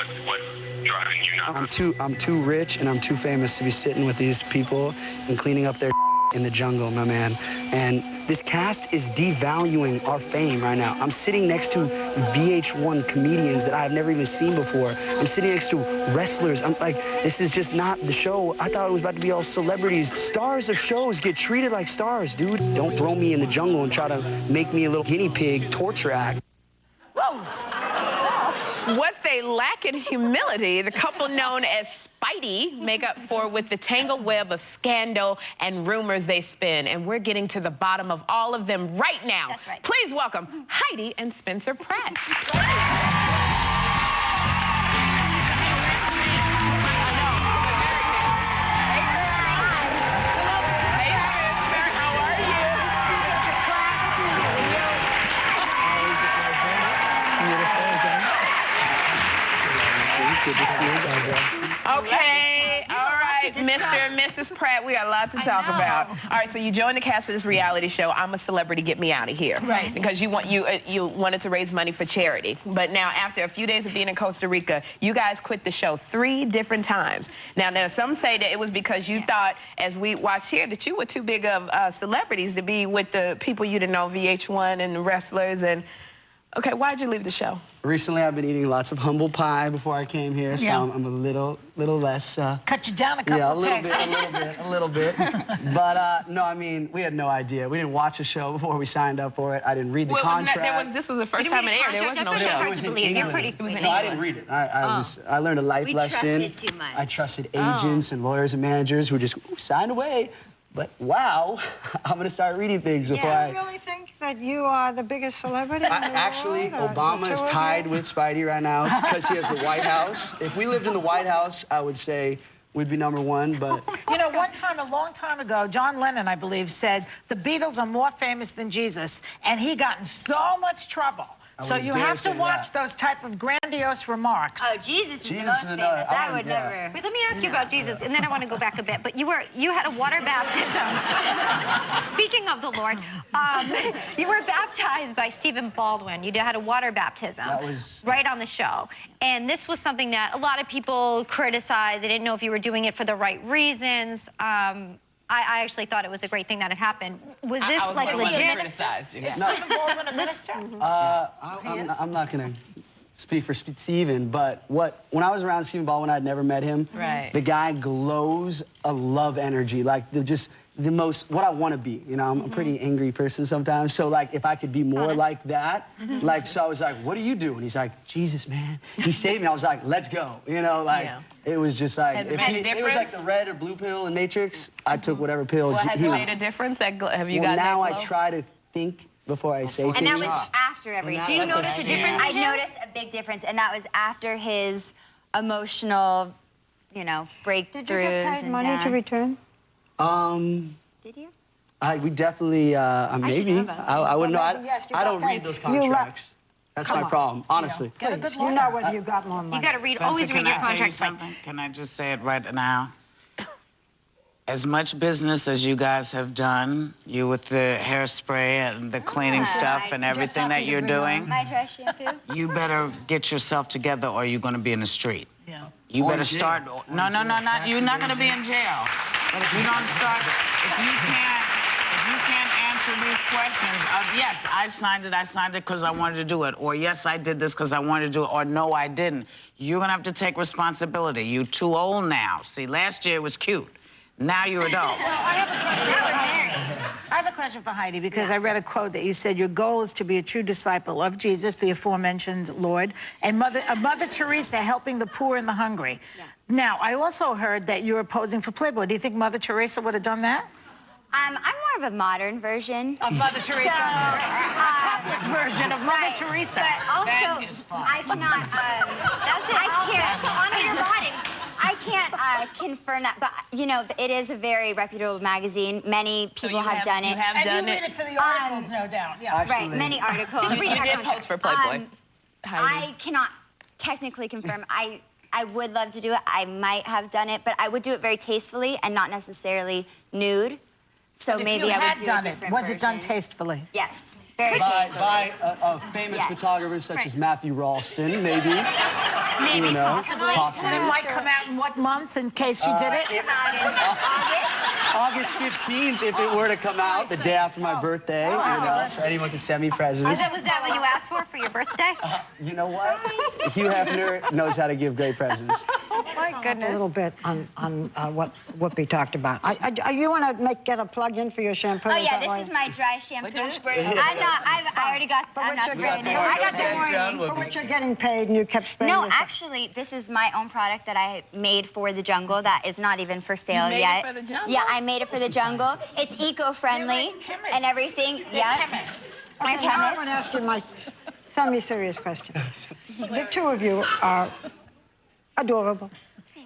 What's driving you nuts? I'm too rich and I'm too famous to be sitting with these people and cleaning up their in the jungle, my man. And this cast is devaluing our fame right now. I'm sitting next to VH1 comedians that I've never even seen before. I'm sitting next to wrestlers. I'm like, this is just not the show. I thought it was about to be all celebrities. Stars of shows get treated like stars, dude. Don't throw me in the jungle and try to make me a little guinea pig torture act. Whoa. What they lack in humility, the couple known as Spidey make up for with the tangled web of scandal and rumors they spin. And we're getting to the bottom of all of them right now. That's right. Please welcome Heidi and Spencer Pratt. Okay, all right, Mr. and Mrs. Pratt, we got a lot to talk about. All right, so you joined the cast of this reality show, I'm a Celebrity, Get Me Out of Here. Right. Because you wanted to raise money for charity. But now, after a few days of being in Costa Rica, you guys quit the show 3 different times. Now some say that it was because you thought, as we watch here, that you were too big of celebrities to be with the people you didn't know, VH1 and the wrestlers. And okay, why'd you leave the show? Recently, I've been eating lots of humble pie before I came here, so I'm a little less... Cut you down a couple yeah, pegs. a little bit. But, no, I mean, we had no idea. We didn't watch the show before we signed up for it. I didn't read the contract. This was the first time it aired. There was no show. It was in England. No, I didn't read it. I learned a life lesson. We trusted too much. I trusted agents and lawyers and managers who just signed away. But wow, I'm gonna start reading things before I... You really think that you are the biggest celebrity in the world? Actually, Obama is tied with Spidey right now because he has the White House. If we lived in the White House, I would say we'd be #1, but... You know, one time, a long time ago, John Lennon, I believe, said the Beatles are more famous than Jesus, and he got in so much trouble. So you have to watch those type of grandiose remarks. Oh, Jesus is the most famous. I would never. Wait, let me ask you about Jesus, and then I want to go back a bit. But you had a water baptism. Speaking of the Lord, you were baptized by Stephen Baldwin. You had a water baptism. That was right on the show. And this was something that a lot of people criticized. They didn't know if you were doing it for the right reasons. I actually thought it was a great thing that had happened. Was this like legit? Is Stephen Baldwin a minister? I'm not gonna speak for Stephen, but when I was around Stephen Baldwin, I'd never met him. Right. The guy glows a love energy, like the most, what I want to be. You know, I'm a pretty angry person sometimes, so like if I could be more like that, like, so I was like, what do you do? And he's like, Jesus, man, he saved me. I was like, let's go. You know, like, it was just like, Has it made a difference? It was like the red or blue pill in Matrix, I took whatever pill. Well, has it made a difference? Have you gotten now that I close? try to think before I say things. And that was after everything. Do you notice a difference? I noticed a big difference, and that was after his emotional, you know, breakthroughs. Did you get paid money to return? Did you? We definitely, maybe. I wouldn't know. I don't read those contracts. That's my problem, honestly. You know whether you got more money. You got to read. Spencer, Always read your contract twice. Can I just say it right now? As much business as you guys have done, you with the hairspray and the cleaning stuff and everything that you're doing, My trash shampoo. you better get yourself together or you're going to be in the street. Yeah. You Or better in jail. start. No, you're not going to be in jail. But if you don't start, if you can't answer these questions of, yes, I signed it because I wanted to do it, or yes, I did this because I wanted to do it, or no, I didn't, you're going to have to take responsibility. You're too old now. See, last year it was cute. Now you're adults. I have a question for Heidi, because I read a quote that you said your goal is to be a true disciple of Jesus, the aforementioned Lord, and Mother Teresa helping the poor and the hungry. Yeah. Now, I also heard that you're posing for Playboy. Do you think Mother Teresa would have done that? I'm more of a modern version. Of Mother Teresa? So, a topless version of Mother Teresa. But also, I cannot, also honor your body. I can't confirm that, but, you know, it is a very reputable magazine. Many people have done it. You have done and you read it for the articles, no doubt. Yeah. Right, many articles. You did post for Playboy. I cannot technically confirm. I would love to do it. I might have done it, but I would do it very tastefully and not necessarily nude. So If maybe you I would had do done a it, different was it done version. tastefully? Yes, very tastefully. By a famous Yes. photographer such as Matthew Ralston, maybe. Maybe, You know, possibly. And it might come out in what month in case she did it? Come out in August. August 15th, if it were to come out, the day after my birthday, you know, so anyone can send me presents. Was that what you asked for your birthday? You know what? Hugh Hefner knows how to give great presents. My A goodness. little bit on what Whoopi talked about. You want to get a plug-in for your shampoo? Oh yeah, that way? this is my dry shampoo. But don't spray it. I'm not. I already got. I'm not spraying it. I got the warning. For which you're getting paid, and you kept spraying No, this. actually, this is my own product that I made for the jungle. That is not even for sale made it yet. for the jungle? Yeah, I made it for the jungle. It's eco-friendly and everything. Yeah. My Okay, now I want to chemist. ask you my semi-serious question. The two of you are adorable.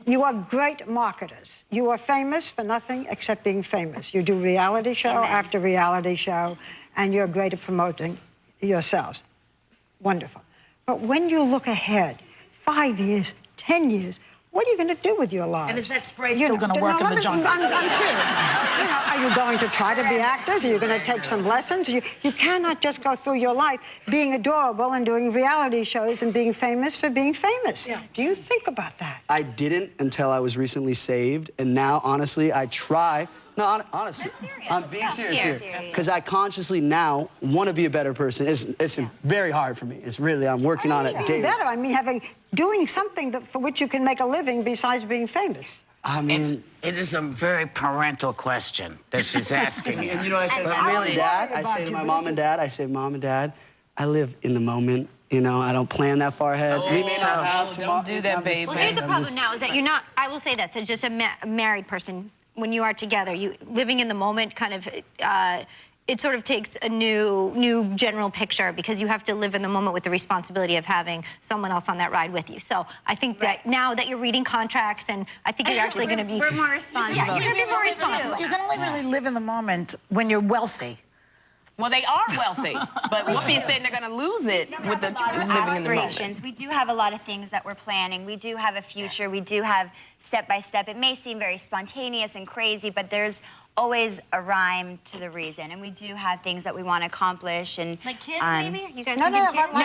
You are great marketers. You are famous for nothing except being famous. You do reality show after reality show, and you're great at promoting yourselves. Wonderful. But when you look ahead, 5 years, 10 years, what are you going to do with your lives? And is that spray still going to work in the jungle? I'm serious. You know, are you going to try to be actors? Are you going to take some lessons? You cannot just go through your life being adorable and doing reality shows and being famous for being famous. Yeah. Do you think about that? I didn't until I was recently saved, and now, honestly, I try. No, honestly, I'm being serious here. Because I consciously now want to be a better person. It's very hard for me. It's really, I'm working on it daily. Better, I mean, doing something for which you can make a living besides being famous. I mean, It is a very parental question that she's asking you. and you know what I say to my mom and dad? I say to my mom and dad, Mom and Dad, I live in the moment. You know, I don't plan that far ahead. We may not have tomorrow. Don't do that, I'm just baby. Well, saying, here's the I'm problem just- now is that you're not, I will say this, as just a married person, when you are together, you living in the moment kind of, it sort of takes a new general picture because you have to live in the moment with the responsibility of having someone else on that ride with you. So I think that now that you're reading contracts and I think you're actually going to be... We're more responsible. Yeah, you're going to be more responsible. You can only really live in the moment when you're wealthy. Well, they are wealthy, but Whoopi is saying they're going to lose it with the living in the moment. Aspirations. We do have a lot of things that we're planning. We do have a future. We do have step by step. It may seem very spontaneous and crazy, but there's always a rhyme to the reason. And we do have things that we want to accomplish. And Like kids, maybe? You guys No, thinking no, kids? no,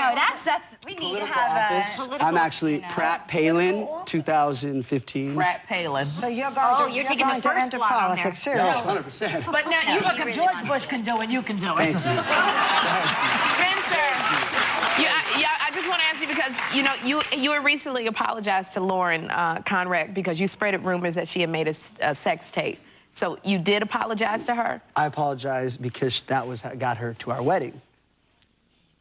that's we need to Political have office. a. I'm actually Pratt Palin, 2015. Pratt Palin. So you're going you're taking the going to first enter slot on there. politics, seriously. 100%. But now you Look, if George Bush can do it, you can do it. Thank you. Spencer, I just want to ask you because, you know, you had recently apologized to Lauren Conrad because you spreaded rumors that she had made a sex tape. So you did apologize to her? I apologize because that was what got her to our wedding.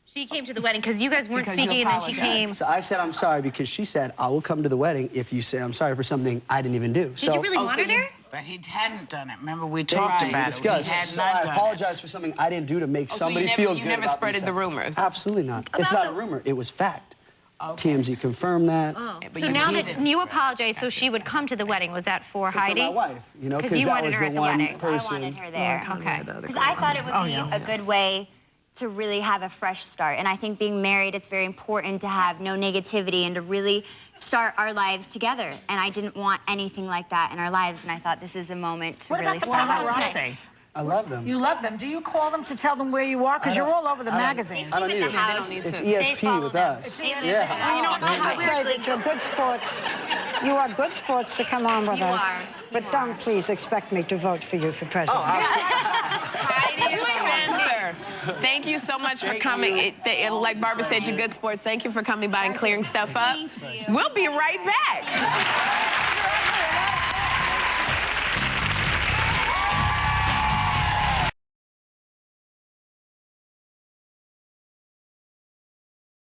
She came to the wedding because you guys weren't Because you speaking and then she came. apologized. So I said I'm sorry because she said I will come to the wedding if you say I'm sorry for something I didn't even do. Did you really want her? But he hadn't done it. Remember, we talked we about it. discussed. He had So not I done apologize it. for something I didn't do to make somebody you feel never, good you never about spreaded the themselves. rumors? Absolutely not. It's not a rumor. It was fact. TMZ confirmed that. So now that you apologized, so she would come to the wedding. Was that for Heidi? For my wife, you know, Because because you that wanted was her the at the one wedding. I person. wanted her there. Okay. Because I thought it would be a good way to really have a fresh start. And I think being married, it's very important to have no negativity and to really start our lives together. And I didn't want anything like that in our lives. And I thought this is a moment to What really about the start our lives. paparazzi? I love them. You love them. Do you call them to tell them where you are? Because you're all over the magazines. I don't Sleep need at it. the house. It's They ESP follow with them. us. They live Yeah. with us. You know, I say that you're good sports. You are good sports to come on with us. But don't please expect me to vote for you for president. Heidi and Spencer, thank you so much for coming. Like Barbara said, you're good sports. Thank you for coming by and clearing stuff up. We'll be right back.